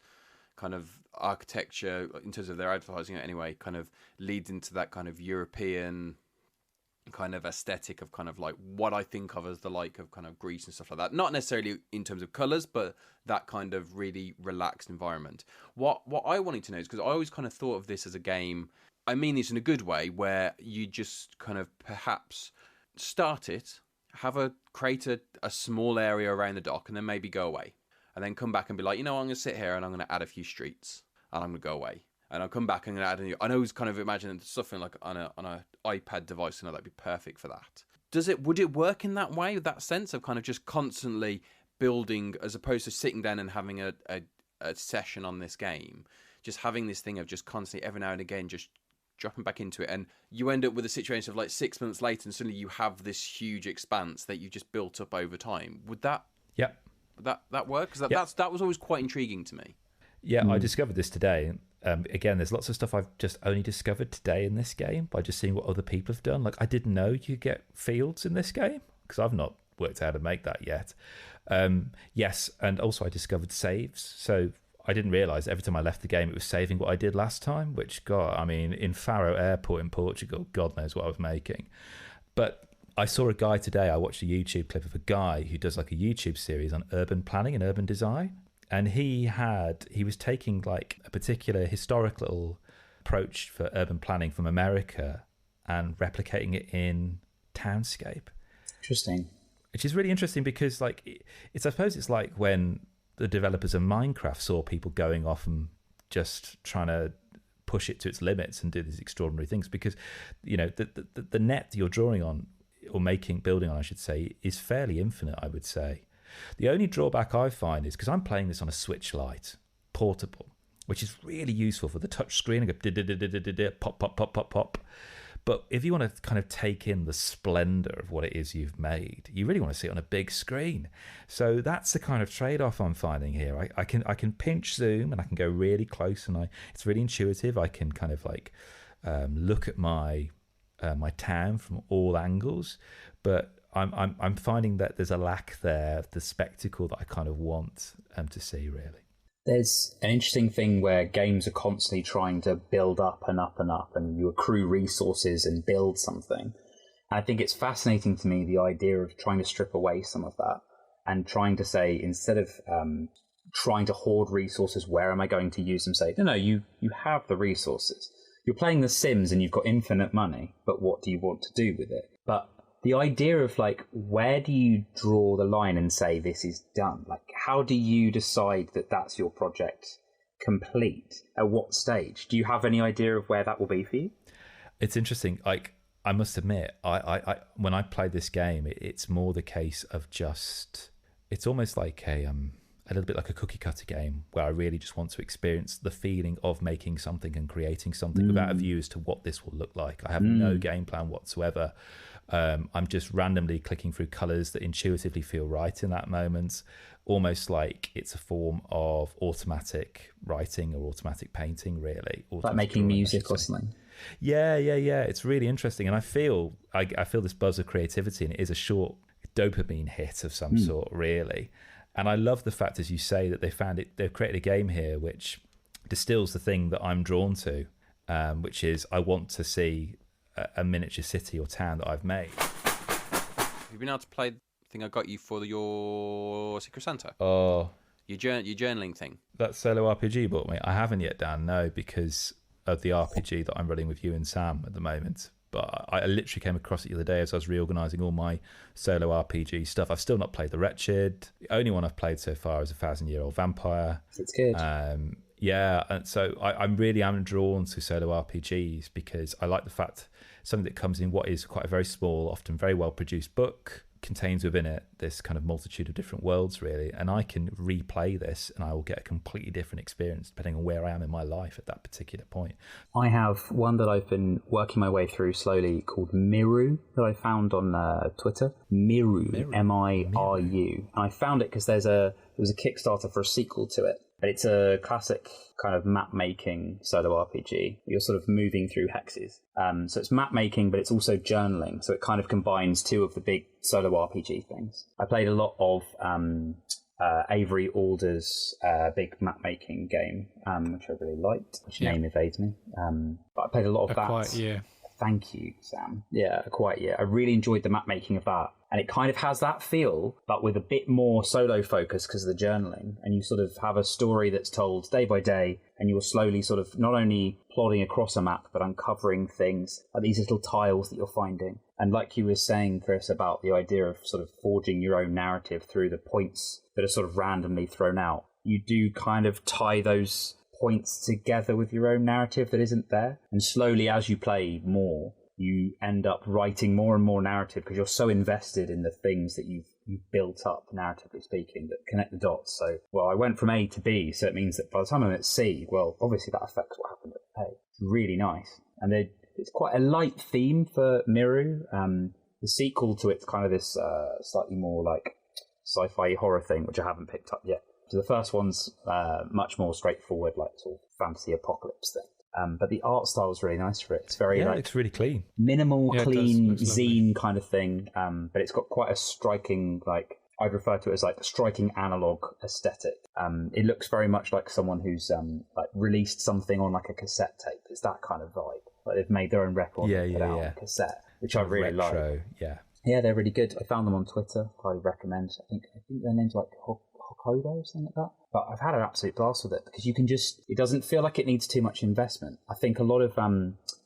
kind of architecture in terms of their advertising anyway, kind of leads into that kind of European kind of aesthetic of kind of like what I think of as the like of kind of Greece and stuff like that. Not necessarily in terms of colors, but that kind of really relaxed environment. What I wanted to know is, because I always kind of thought of this as a game, I mean this in a good way, where you just kind of perhaps start it, create a small area around the dock, and then maybe go away, and then come back and be like, I'm going to sit here and I'm going to add a few streets, and I'm going to go away. And I'll come back and add a new. I always kind of imagine something like on a iPad device, that'd be perfect for that. Would it work in that way, with that sense of kind of just constantly building, as opposed to sitting down and having a session on this game, just having this thing of just constantly every now and again just dropping back into it, and you end up with a situation of like 6 months later, and suddenly you have this huge expanse that you just built up over time. Would that? Yeah. Would that work? Because that was always quite intriguing to me. Yeah, I discovered this today. Again, there's lots of stuff I've just only discovered today in this game by just seeing what other people have done. Like, I didn't know you get fields in this game, because I've not worked out how to make that yet. Yes, and also I discovered saves. So I didn't realise every time I left the game it was saving what I did last time, which, God, I mean, in Faro Airport in Portugal, God knows what I was making. But I saw a guy today, I watched a YouTube clip of a guy who does like a YouTube series on urban planning and urban design. And he was taking like a particular historical approach for urban planning from America and replicating it in Townscape. Interesting. Which is really interesting because, like, I suppose it's like when the developers of Minecraft saw people going off and just trying to push it to its limits and do these extraordinary things, because, the net you're drawing on, or building on, I should say, is fairly infinite, I would say. The only drawback I find is, because I'm playing this on a Switch Lite, portable, which is really useful for the touch screen. And go pop, pop, pop, pop, pop. But if you want to kind of take in the splendor of what it is you've made, you really want to see it on a big screen. So that's the kind of trade-off I'm finding here. I can pinch zoom and I can go really close, and it's really intuitive. I can kind of like look at my town from all angles, but I'm finding that there's a lack there of the spectacle that I kind of want to see, really. There's an interesting thing where games are constantly trying to build up and up and up, and you accrue resources and build something. And I think it's fascinating to me, the idea of trying to strip away some of that and trying to say, instead of trying to hoard resources, where am I going to use them? Say, no, you have the resources. You're playing The Sims and you've got infinite money, but what do you want to do with it? But the idea of like, where do you draw the line and say this is done? Like, how do you decide that that's your project complete? At what stage? Do you have any idea of where that will be for you? It's interesting. Like, I must admit, I when I play this game, it's more the case of just, it's almost like a little bit like a cookie cutter game where I really just want to experience the feeling of making something and creating something without a view as to what this will look like. I have no game plan whatsoever. I'm just randomly clicking through colors that intuitively feel right in that moment, almost like it's a form of automatic writing or automatic painting, really. Like making music or something. Yeah. It's really interesting, and I feel this buzz of creativity, and it is a short dopamine hit of some sort, really. And I love the fact, as you say, that they've created a game here which distills the thing that I'm drawn to, which is I want to see a miniature city or town that I've made. Have you been able to play the thing I got you for your Secret Santa? Oh, your journaling thing. That solo RPG you bought me? I haven't yet, Dan, no, because of the RPG that I'm running with you and Sam at the moment. But I literally came across it the other day as I was reorganising all my solo RPG stuff. I've still not played The Wretched. The only one I've played so far is A 1,000-Year-Old Vampire. It's good. Yeah, and so I really am drawn to solo RPGs because I like the fact something that comes in what is quite a very small, often very well-produced book, contains within it this kind of multitude of different worlds, really, and I can replay this and I will get a completely different experience depending on where I am in my life at that particular point. I have one that I've been working my way through slowly called Miru that I found on Twitter. Miru, Miru. And I found it because there was a Kickstarter for a sequel to it. But it's a classic kind of map-making solo RPG. You're sort of moving through hexes. So it's map-making, but it's also journaling. So it kind of combines two of the big solo RPG things. I played a lot of Avery Alder's big map-making game, which I really liked, which name evades me. But I played a lot of that. Quiet Year. Thank you, Sam. Yeah, A Quiet Year. I really enjoyed the map-making of that. And it kind of has that feel, but with a bit more solo focus because of the journaling. And you sort of have a story that's told day by day, and you're slowly sort of not only plodding across a map, but uncovering things, like these little tiles that you're finding. And like you were saying, Kris, about the idea of sort of forging your own narrative through the points that are sort of randomly thrown out, you do kind of tie those points together with your own narrative that isn't there. And slowly, as you play more, you end up writing more and more narrative because you're so invested in the things that you've built up, narratively speaking, that connect the dots. So, well, I went from A to B, so it means that by the time I'm at C, well, obviously that affects what happened at A. It's really nice. And it's quite a light theme for Miru. The sequel to it's kind of this slightly more like sci-fi horror thing, which I haven't picked up yet. So the first one's much more straightforward, like sort of fantasy apocalypse thing. But the art style is really nice for it. It's very it's really clean, minimal, clean zine kind of thing. But it's got quite a striking, like I'd refer to it as like a striking analog aesthetic. It looks very much like someone who's like released something on like a cassette tape. It's that kind of vibe. Like they've made their own record and put out on a cassette, which I really retro, like. Yeah, they're really good. I found them on Twitter. Highly recommend. I think their name's like Hokodo or something like that. But I've had an absolute blast with it because you can it doesn't feel like it needs too much investment. I think a lot of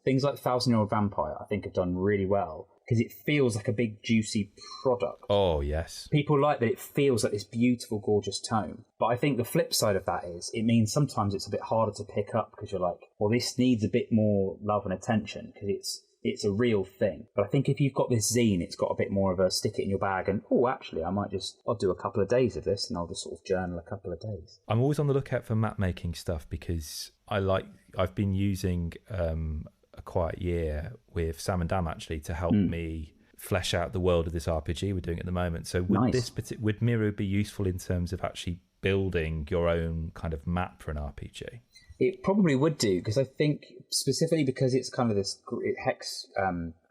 things like 1,000-Year-Old Vampire, I think, have done really well because it feels like a big, juicy product. Oh, yes. People like that it feels like this beautiful, gorgeous tone. But I think the flip side of that is it means sometimes it's a bit harder to pick up because you're like, well, this needs a bit more love and attention because it's a real thing. But I think if you've got this zine, it's got a bit more of a stick it in your bag and, actually, I'll do a couple of days of this and I'll just sort of journal a couple of days. I'm always on the lookout for map making stuff because I've been using A Quiet Year with Sam and Dam actually to help me flesh out the world of this RPG we're doing at the moment. So would Miru be useful in terms of actually building your own kind of map for an RPG? It probably would do, because I think specifically because it's kind of this hex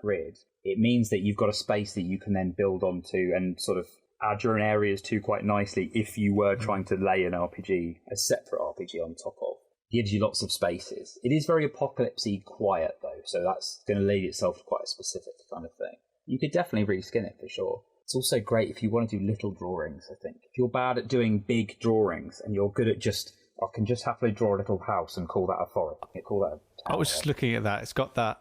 grid, it means that you've got a space that you can then build onto and sort of add your own areas to quite nicely if you were trying to lay an RPG, a separate RPG on top of. It gives you lots of spaces. It is very apocalypse-y quiet, though, so that's going to lead itself to quite a specific kind of thing. You could definitely reskin it for sure. It's also great if you want to do little drawings, I think. If you're bad at doing big drawings and you're good at I can just happily draw a little house and call that a forest. Call that a tower. I was just looking at that. It's got that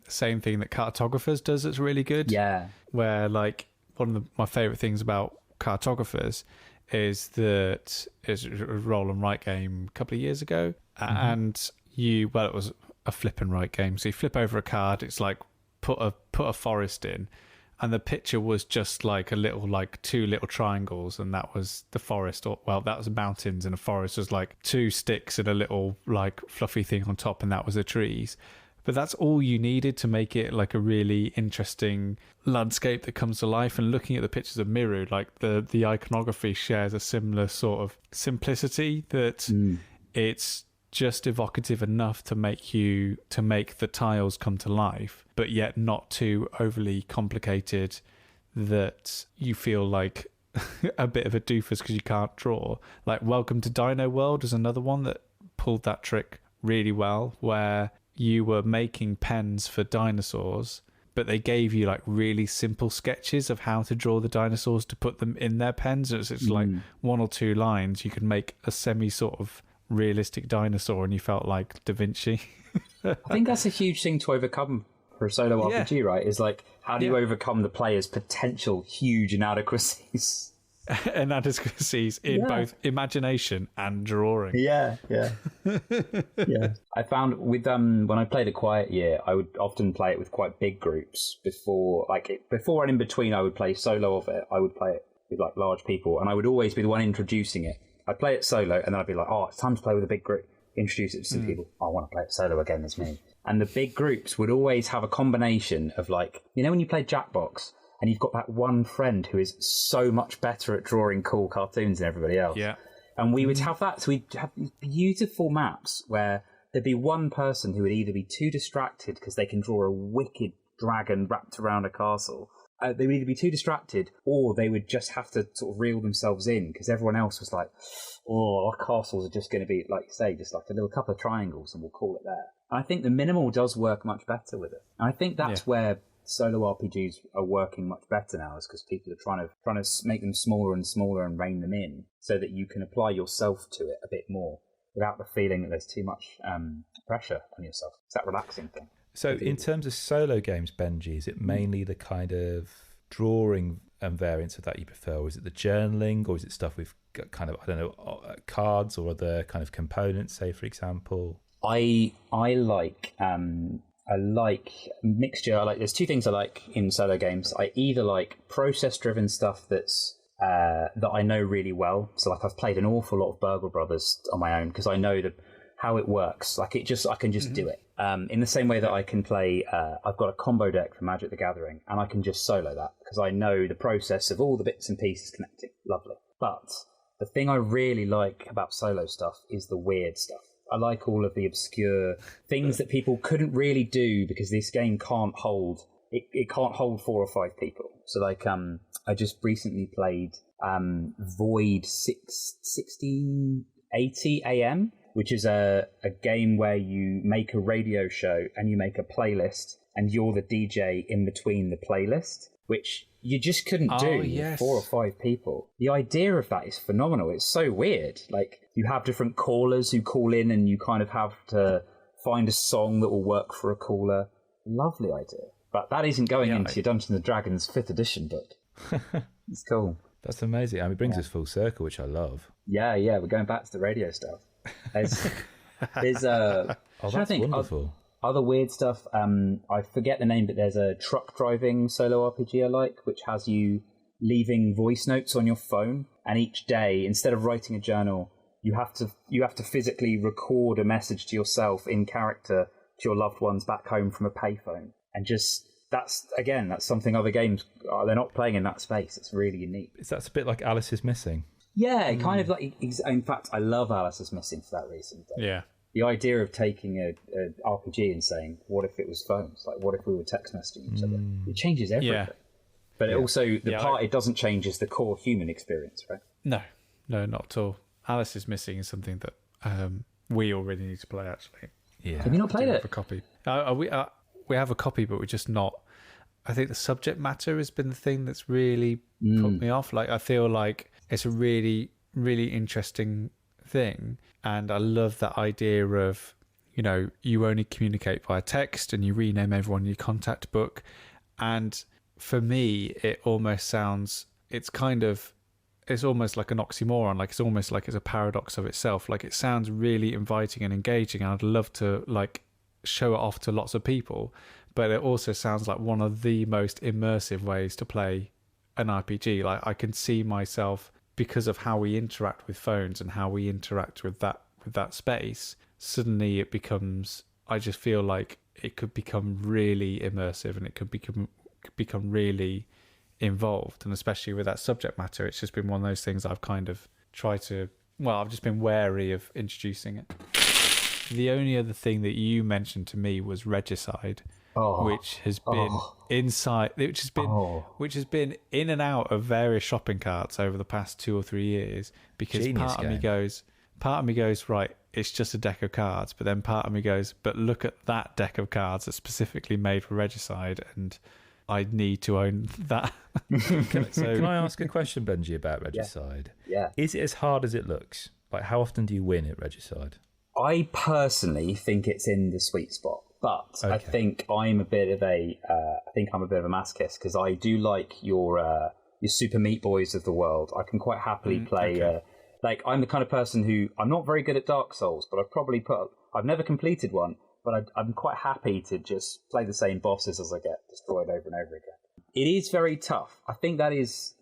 same thing that Cartographers does that's really good. Yeah. Where, like, one of my favourite things about Cartographers is that it's a roll and write game a couple of years ago. And it was a flip and write game. So you flip over a card, it's like put a forest in. And the picture was just like two little triangles, and that was the forest. That was mountains, and a forest was like two sticks and a little like fluffy thing on top, and that was the trees. But that's all you needed to make it like a really interesting landscape that comes to life. And looking at the pictures of Miru, like the iconography shares a similar sort of simplicity that it's just evocative enough to make the tiles come to life, but yet not too overly complicated that you feel like a bit of a doofus because you can't draw. Like Welcome to Dino World is another one that pulled that trick really well, where you were making pens for dinosaurs, but they gave you like really simple sketches of how to draw the dinosaurs to put them in their pens. It's like one or two lines. You could make a semi sort of realistic dinosaur and you felt like Da Vinci. I think that's a huge thing to overcome for a solo RPG, right? Is like, how do you overcome the player's potential huge inadequacies? In both imagination and drawing. Yeah. I found with when I played A Quiet Year, I would often play it with quite big groups before and in between. I would play solo of it. I would play it with like large people, and I would always be the one introducing it. I'd play it solo, and then I'd be like, it's time to play with a big group. Introduce it to some people. I want to play it solo again, as me. And the big groups would always have a combination of like, when you play Jackbox, and you've got that one friend who is so much better at drawing cool cartoons than everybody else. Yeah. And we would have that. So we'd have these beautiful maps where there'd be one person who would either be too distracted because they can draw a wicked dragon wrapped around a castle. They would either be too distracted, or they would just have to sort of reel themselves in because everyone else was like, our castles are just going to be, like you say, just like a little couple of triangles and we'll call it there. And I think the minimal does work much better with it. And I think that's where solo RPGs are working much better now, is because people are trying to make them smaller and smaller and rein them in so that you can apply yourself to it a bit more without the feeling that there's too much pressure on yourself. It's that relaxing thing. So in terms of solo games, Benji, is it mainly the kind of drawing variants of that you prefer, or is it the journaling, or is it stuff with kind of, cards or other kind of components, say, for example? I like mixture. There's two things I like in solo games. I either like process-driven stuff that's that I know really well. So like I've played an awful lot of Burgle Brothers on my own because I know how it works. I can just do it. In the same way that I can play, I've got a combo deck for Magic the Gathering, and I can just solo that because I know the process of all the bits and pieces connecting. Lovely. But the thing I really like about solo stuff is the weird stuff. I like all of the obscure things that people couldn't really do because this game can't hold. It can't hold 4 or 5 people. So like, I just recently played VOID 1680 AM, which is a game where you make a radio show and you make a playlist, and you're the DJ in between the playlist, which you just couldn't do with 4 or 5 people. The idea of that is phenomenal. It's so weird. Like, you have different callers who call in, and you kind of have to find a song that will work for a caller. Lovely idea. But that isn't going into your Dungeons & Dragons 5th edition book. It's cool. That's amazing. I mean, it brings us full circle, which I love. Yeah, we're going back to the radio stuff. That's wonderful. Other weird stuff, I forget the name, but there's a truck driving solo RPG I like, which has you leaving voice notes on your phone, and each day, instead of writing a journal, you have to physically record a message to yourself in character to your loved ones back home from a payphone. And just that's something other games they're not playing in that space. It's really unique. That's a bit like Alice is Missing. Yeah, kind of like. In fact, I love Alice is Missing for that reason. Yeah. The idea of taking a RPG and saying, "What if it was phones? Like, what if we were text messaging each other?" It changes everything. Yeah. But it also the part it doesn't change is the core human experience, right? No, not at all. Alice is Missing is something that we all really need to play. Actually, Yeah. Have you not played it? have a copy. We have a copy, but we're just not. I think the subject matter has been the thing that's really put me off. Like, I feel like it's a really, really interesting thing, and I love that idea of, you only communicate via text and you rename everyone in your contact book. And for me, it almost sounds. It's almost like an oxymoron. Like, it's almost like it's a paradox of itself. Like, it sounds really inviting and engaging, and I'd love to show it off to lots of people, but it also sounds like one of the most immersive ways to play an RPG. Like, I can see myself, because of how we interact with phones and how we interact with that space, suddenly it becomes, I just feel like it could become really immersive, and it could become really involved. And especially with that subject matter, it's just been one of those things I've kind of I've just been wary of introducing it. The only other thing that you mentioned to me was Regicide, which has been which has been in and out of various shopping carts over the past 2 or 3 years, because part of me goes, right, it's just a deck of cards, but then part of me goes, but look at that deck of cards that's specifically made for Regicide, and I need to own that. Can I ask a question, Benji, about Regicide? Yeah. Is it as hard as it looks? Like, how often do you win at Regicide? I personally think it's in the sweet spot, but I think I'm a bit of a masochist, because I do like your Super Meat Boys of the world. I can quite happily play. I'm the kind of person who, I'm not very good at Dark Souls, but I've never completed one, but I'm quite happy to just play the same bosses as I get destroyed over and over again. It is very tough. I think that is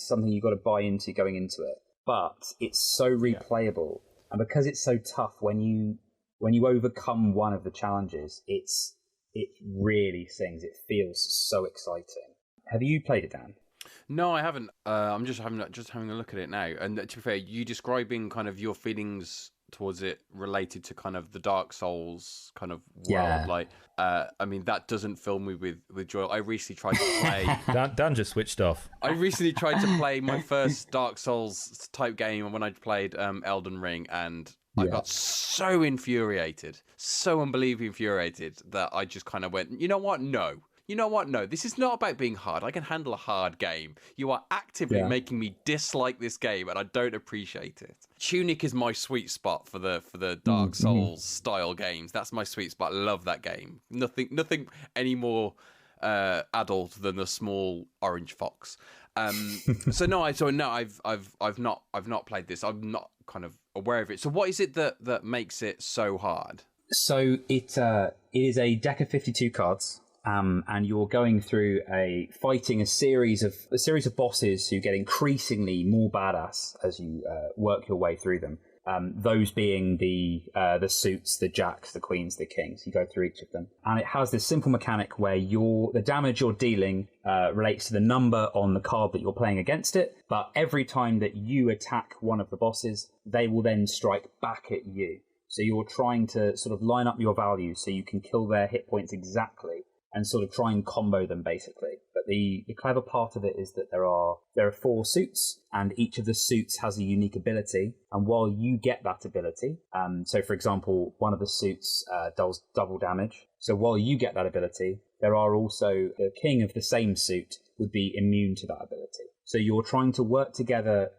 something you've got to buy into going into it, but it's so replayable. And because it's so tough, when you overcome one of the challenges, it really sings. It feels so exciting. Have you played it, Dan? No, I haven't. I'm just having a look at it now. And to be fair, you describing kind of your feelings towards it related to kind of the Dark Souls kind of world. Yeah. Like, I mean, that doesn't fill me with joy. I recently tried to play. Dan just switched off. I recently tried to play my first Dark Souls type game when I played Elden Ring, and I got so infuriated, so unbelievably infuriated, that I just kind of went, you know what? No, this is not about being hard. I can handle a hard game. You are actively making me dislike this game, and I don't appreciate it. Tunic is my sweet spot for the Dark Souls style games. That's my sweet spot. I love that game. Nothing any more adult than the small orange fox. I've not played this. I'm not kind of aware of it. So what is it that makes it so hard? So it is a deck of 52 cards. And you're going through fighting a series of bosses who get increasingly more badass as you work your way through them. Those being the suits, the jacks, the queens, the kings. You go through each of them, and it has this simple mechanic where the damage you're dealing relates to the number on the card that you're playing against it. But every time that you attack one of the bosses, they will then strike back at you. So you're trying to sort of line up your values so you can kill their hit points exactly, and sort of try and combo them, basically. But the clever part of it is that there are 4 suits, and each of the suits has a unique ability. And while you get that ability, so for example, one of the suits does double damage. So while you get that ability, there are also the king of the same suit would be immune to that ability. So you're trying to work together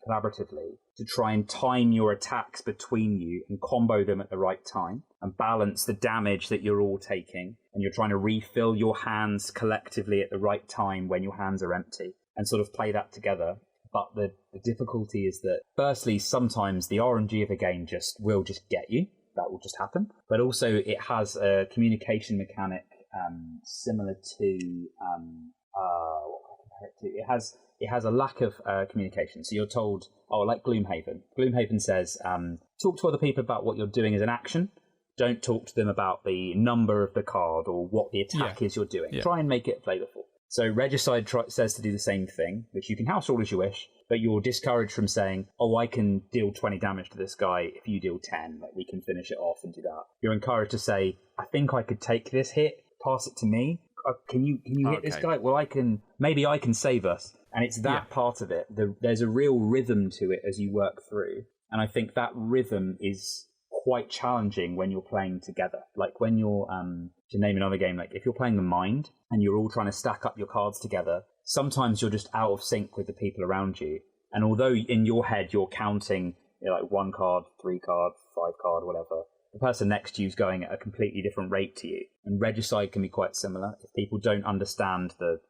collaboratively to try and time your attacks between you and combo them at the right time and balance the damage that you're all taking. And you're trying to refill your hands collectively at the right time when your hands are empty and sort of play that together. But the difficulty is that, firstly, sometimes the RNG of a game will just get you. that will just happen. But also it has a communication mechanic similar to what can I compare it to? It has a lack of communication. So you're told, like Gloomhaven. Gloomhaven says, talk to other people about what you're doing as an action. Don't talk to them about the number of the card or what the attack is you're doing. Try and make it flavourful. So Regicide says to do the same thing, which you can house rule as you wish, but you're discouraged from saying, I can deal 20 damage to this guy if you deal 10. Like, we can finish it off and do that. You're encouraged to say, I think I could take this hit, pass it to me. Can you hit this guy? Well, maybe I can save us. And it's that part of it. There's a real rhythm to it as you work through. And I think that rhythm is quite challenging when you're playing together. Like when you're, to name another game, like if you're playing The Mind and you're all trying to stack up your cards together, sometimes you're just out of sync with the people around you. And although in your head you're counting, like 1 card, 3 card, 5 card, whatever, the person next to you is going at a completely different rate to you. And Regicide can be quite similar. If people don't understand the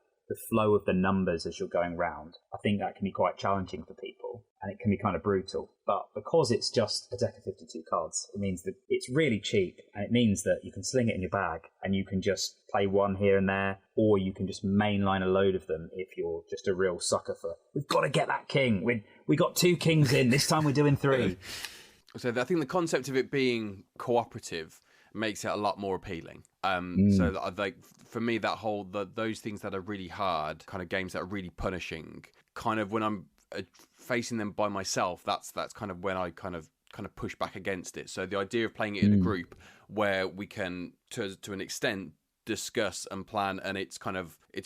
flow of the numbers as you're going round, I think that can be quite challenging for people, and it can be kind of brutal. But because it's just a deck of 52 cards, it means that it's really cheap, and it means that you can sling it in your bag, and you can just play one here and there, or you can just mainline a load of them if you're just a real sucker for, we've got to get that king. We got 2 kings in, this time we're doing 3. So I think the concept of it being cooperative makes it a lot more appealing. So like for me, that whole those things that are really hard, kind of games that are really punishing, kind of when I'm facing them by myself, that's kind of when I kind of push back against it. So the idea of playing it in a group where we can to an extent discuss and plan, and it's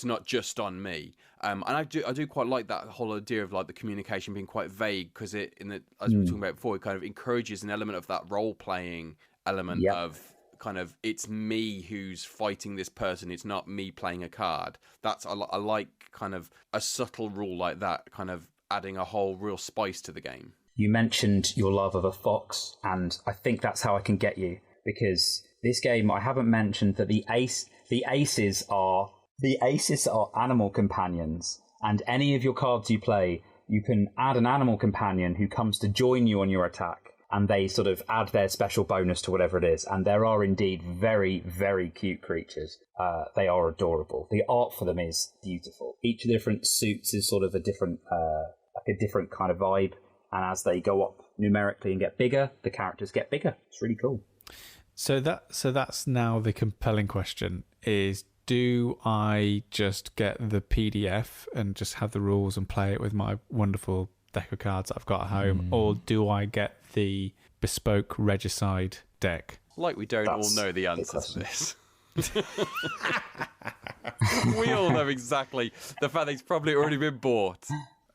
not just on me. And I do quite like that whole idea of like the communication being quite vague, because as we were talking about before, it kind of encourages an element of that role playing element of kind of, it's me who's fighting this person, it's not me playing a card. I like kind of a subtle rule like that, kind of adding a whole real spice to the game. You mentioned your love of a fox, and I think that's how I can get you, because this game, I haven't mentioned that the aces are animal companions, and any of your cards you play, you can add an animal companion who comes to join you on your attack, and they sort of add their special bonus to whatever it is. And there are indeed very, very cute creatures. They are adorable. The art for them is beautiful. Each of the different suits is sort of a different kind of vibe. And as they go up numerically and get bigger, the characters get bigger. It's really cool. So that's now the compelling question is, do I just get the PDF and just have the rules and play it with my wonderful deck of cards that I've got at home, or do I get the bespoke Regicide deck? Like we don't all know the answer to this. We all know exactly the fact that it's probably already been bought.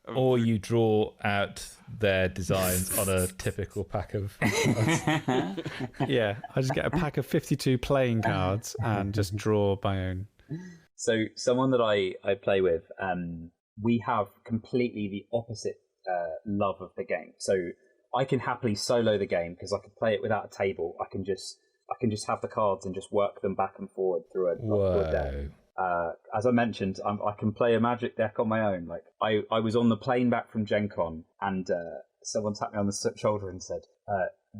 Or you draw out their designs on a typical pack of cards. Yeah, I just get a pack of 52 playing cards and just draw my own. So someone that I play with, we have completely the opposite love of the game. So I can happily solo the game because I can play it without a table. I can just have the cards and just work them back and forward through a deck. As I mentioned, I can play a Magic deck on my own. Like I was on the plane back from Gen Con, and someone tapped me on the shoulder and said,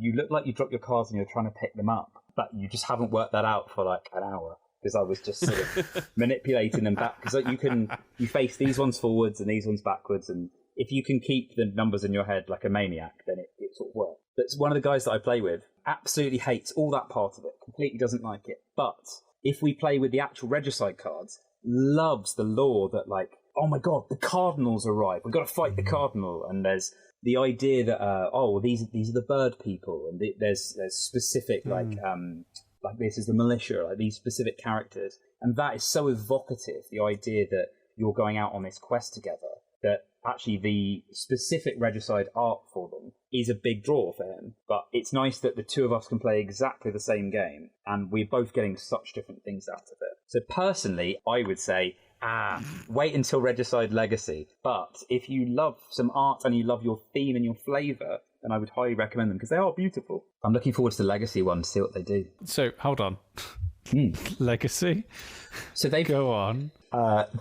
"You look like you dropped your cards and you're trying to pick them up, but you just haven't worked that out for like an hour." Because I was just sort of manipulating them back. Because like, you face these ones forwards and these ones backwards, and if you can keep the numbers in your head like a maniac, then it sort of works. But one of the guys that I play with absolutely hates all that part of it, completely doesn't like it. But if we play with the actual Regicide cards, loves the lore that like, oh my god, the Cardinals arrive, we've got to fight the Cardinal, and there's the idea that these are the bird people, and there's specific like this is the militia, like these specific characters, and that is so evocative. The idea that you're going out on this quest together, that actually the specific Regicide art for them is a big draw for him. But it's nice that the two of us can play exactly the same game, and we're both getting such different things out of it. So personally, I would say, wait until Regicide Legacy. But if you love some art and you love your theme and your flavour, then I would highly recommend them because they are beautiful. I'm looking forward to the Legacy one to see what they do. So, hold on. Legacy? So they've Go on.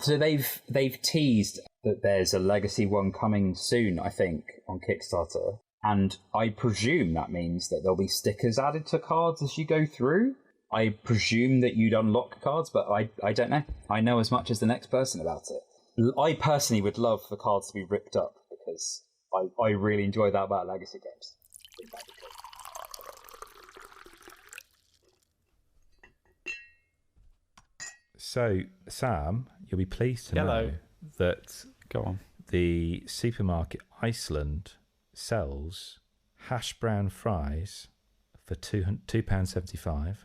So they've teased that there's a Legacy one coming soon, I think, on Kickstarter. And I presume that means that there'll be stickers added to cards as you go through. I presume that you'd unlock cards, but I don't know. I know as much as the next person about it. I personally would love for cards to be ripped up because I really enjoy that about Legacy games. So, Sam, you'll be pleased to know that Go on. the supermarket Iceland sells hash brown fries for £2.75.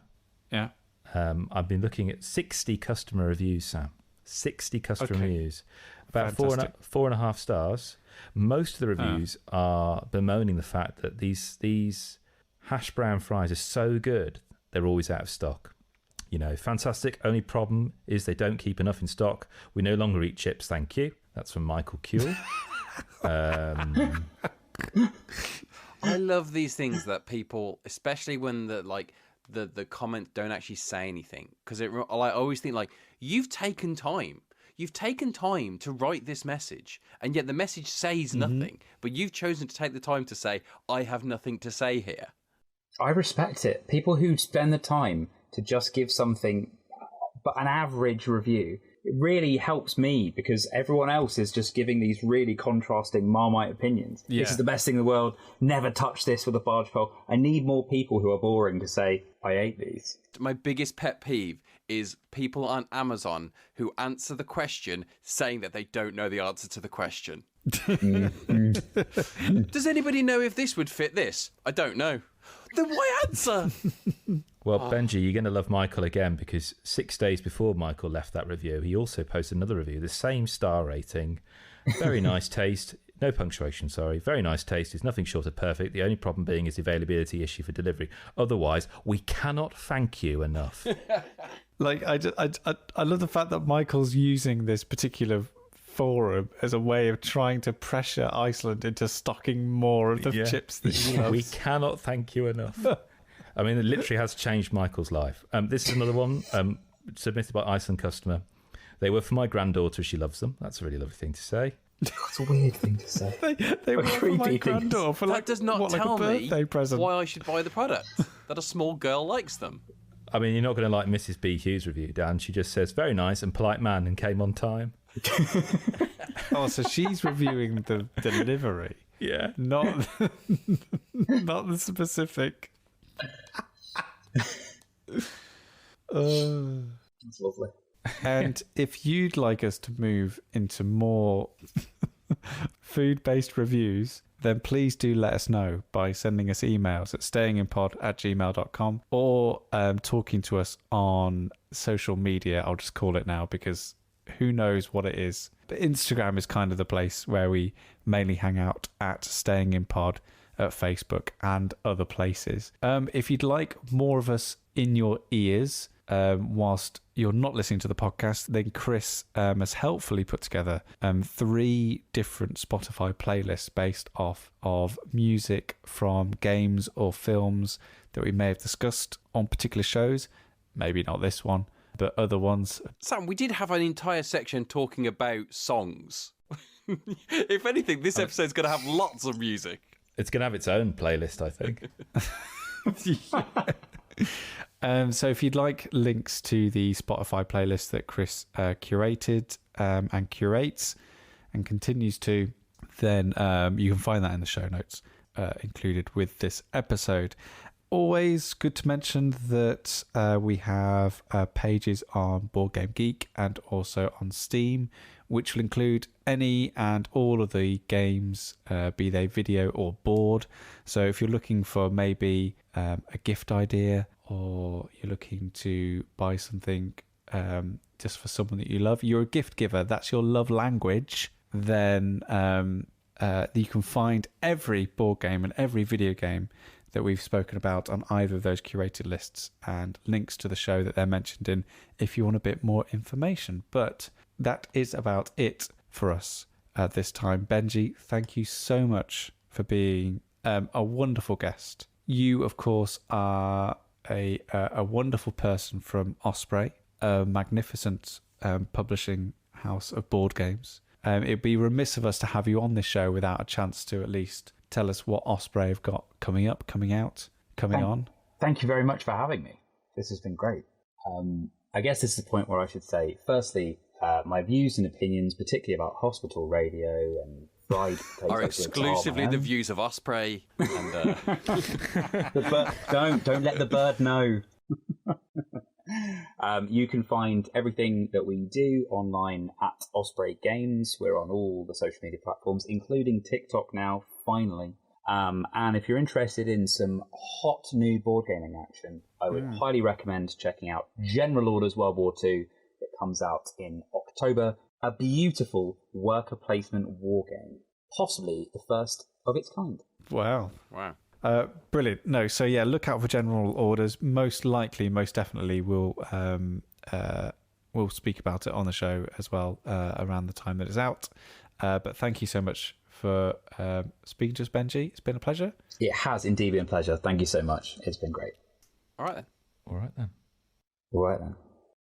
Yeah. I've been looking at 60 customer reviews, Sam. 60 customer reviews. About four and a half stars. Most of the reviews are bemoaning the fact that these hash brown fries are so good, they're always out of stock. You know, fantastic. Only problem is they don't keep enough in stock. We no longer eat chips, thank you. That's from Michael Kuehl. I love these things that people, especially when the comments don't actually say anything, because I always think like, you've taken time to write this message, and yet the message says nothing, but you've chosen to take the time to say, I have nothing to say here. I respect it. People who spend the time to just give something, but an average review, it really helps me because everyone else is just giving these really contrasting Marmite opinions. Yeah. This is the best thing in the world. Never touch this with a barge pole. I need more people who are boring to say, I ate these. My biggest pet peeve is people on Amazon who answer the question saying that they don't know the answer to the question. Does anybody know if this would fit this? I don't know. Then why answer? Well, Benji, you're going to love Michael again because 6 days before Michael left that review, he also posted another review, the same star rating. Very nice taste. No punctuation, sorry. Very nice taste. Is nothing short of perfect. The only problem being is the availability issue for delivery. Otherwise, we cannot thank you enough. Like, I love the fact that Michael's using this particular forum as a way of trying to pressure Iceland into stocking more of the chips that he loves. We cannot thank you enough. I mean, it literally has changed Michael's life. This is another one submitted by Iceland customer. They were for my granddaughter. She loves them. That's a really lovely thing to say. That's a weird thing to say. They were for my granddaughter for that does not tell like a birthday me present. why I should buy the product. That a small girl likes them. I mean, you're not going to like Mrs. B. Hughes' review, Dan. She just says, very nice and polite man and came on time. Oh, so she's reviewing the delivery. Yeah. Not the specific. That's lovely. And if you'd like us to move into more food-based reviews, then please do let us know by sending us emails at stayinginpod@gmail.com or talking to us on social media. I'll just call it now because who knows what it is. But Instagram is kind of the place where we mainly hang out at stayinginpod, at Facebook and other places. If you'd like more of us in your ears whilst you're not listening to the podcast, then Kris has helpfully put together 3 different Spotify playlists based off of music from games or films that we may have discussed on particular shows. Maybe not this one, but other ones. Sam, we did have an entire section talking about songs. If anything, this episode's going to have lots of music. It's going to have its own playlist, I think. So if you'd like links to the Spotify playlist that Kris curated and curates and continues to, then you can find that in the show notes included with this episode. Always good to mention that we have pages on Board Game Geek and also on Steam, which will include any and all of the games, be they video or board. So if you're looking for maybe a gift idea, or you're looking to buy something just for someone that you love, you're a gift giver, that's your love language, then you can find every board game and every video game that we've spoken about on either of those curated lists and links to the show that they're mentioned in if you want a bit more information. But that is about it for us at this time. Benji, thank you so much for being a wonderful guest. You, of course, are a wonderful person from Osprey, a magnificent publishing house of board games. It'd be remiss of us to have you on this show without a chance to at least tell us what Osprey have got coming up, coming out, coming on. Thank you very much for having me. This has been great. I guess this is the point where I should say, firstly, my views and opinions, particularly about hospital radio and fried potato are exclusively the views of Osprey. And, don't let the bird know. You can find everything that we do online at Osprey Games. We're on all the social media platforms, including TikTok now, finally. And if you're interested in some hot new board gaming action, I would highly recommend checking out General Orders World War II. It comes out in October. A beautiful worker placement war game, possibly the first of its kind. Wow. Brilliant. No, so yeah, look out for General Orders. Most definitely we'll speak about it on the show as well around the time that it's out. But thank you so much for speaking to us, Benji. It's been a pleasure. It has indeed been a pleasure. Thank you so much. It's been great. All right then. All right then. All right then.